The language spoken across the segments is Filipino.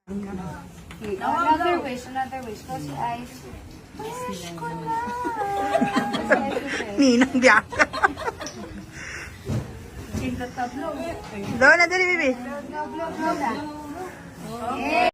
Okay, another wish, another wish. Close your eyes. Wish ko na. Ninang biyak. Cinta tablo. Doon na dali, bibi. Blow, blow, blow na. Okay.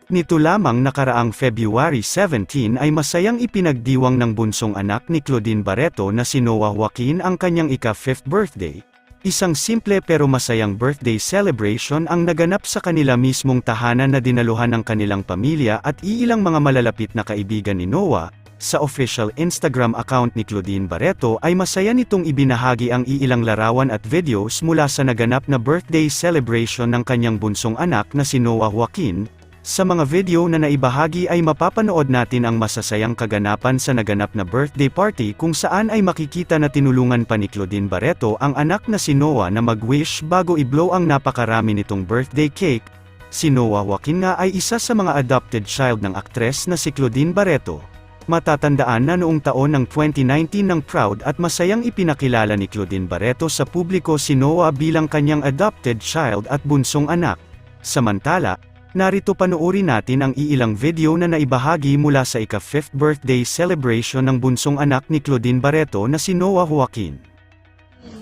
Nito lamang nakaraang February 17 ay masayang ipinagdiwang ng bunsong anak ni Claudine Barreto na si Noah Joaquin ang kanyang ika-5th birthday. Isang simple pero masayang birthday celebration ang naganap sa kanila mismong tahanan na dinaluhan ng kanilang pamilya at iilang mga malalapit na kaibigan ni Noah. Sa official Instagram account ni Claudine Barreto ay masaya nitong ibinahagi ang iilang larawan at videos mula sa naganap na birthday celebration ng kanyang bunsong anak na si Noah Joaquin. Sa mga video na naibahagi ay mapapanood natin ang masasayang kaganapan sa naganap na birthday party kung saan ay makikita na tinulungan pa ni Claudine Barreto ang anak na si Noah na mag-wish bago i-blow ang napakarami nitong birthday cake. Si Noah Joaquin nga ay isa sa mga adopted child ng aktres na si Claudine Barreto. Matatandaan na noong taon ng 2019 ng proud at masayang ipinakilala ni Claudine Barreto sa publiko si Noah bilang kanyang adopted child at bunsong anak. Samantala, narito panoorin natin ang iilang video na naibahagi mula sa ika-5th birthday celebration ng bunsong anak ni Claudine Barreto na si Noah Joaquin.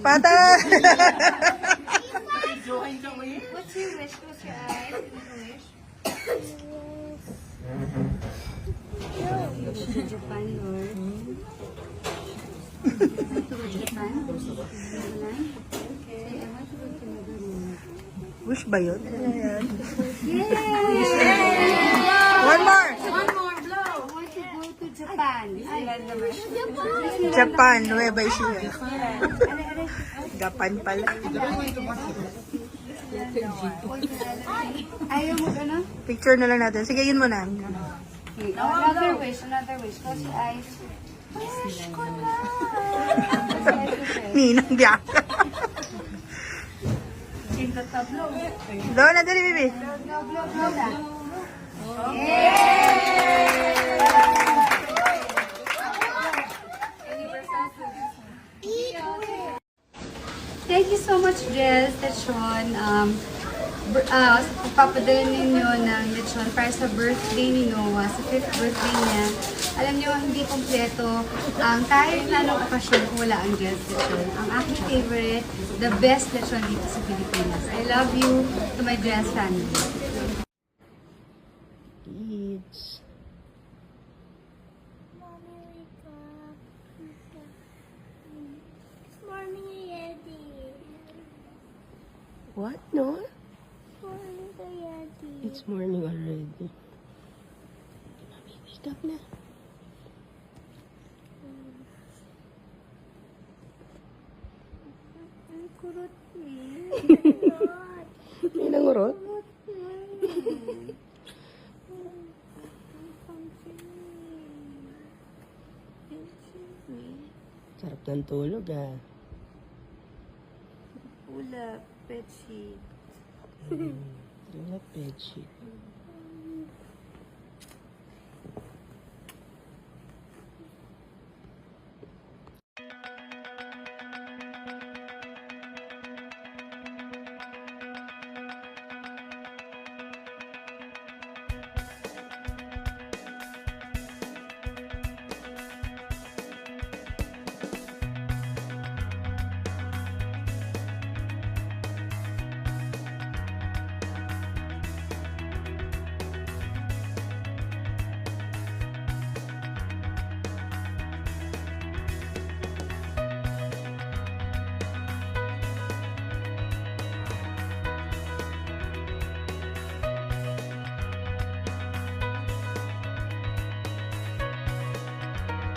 Patay! What's your wish? Close your eyes. Wish to Japan, Lord. To go to Japan? Okay. Say, I want to go to Netherlands. Wish ba yun? Ayan. Yay! One more! One more blow. I want to go to Japan. Japan, Nueva Ecija. Japan pala. Ayaw mo ka na? Picture na lang natin. Sige, yun muna. Okay, another wish, another wish. Close your eyes. Wish ko na. Ninang biyak. Cinta tablo. Doon na dali, bibi. Blow, blow, blow na. Yay! Thank you so much, Jess, Lechon. Papadala ninyo ng lechon para sa birthday ni Noah, sa 5th birthday niya. Alam niyo, hindi kompleto ang kahit na anong okasyon kung wala ang Jess Lechon. Ang aking favorite, the best lechon dito sa Pilipinas. I love you to my Jess family. Kids. Mommy, wake up. Morning already. What? No? Morning already. It's morning already. Mami, wake up na. Ang kurot niya. Ninang urot? Kurot niya. Sarap ng tulog, ah. Ula, Petsy. Wala bedsheet.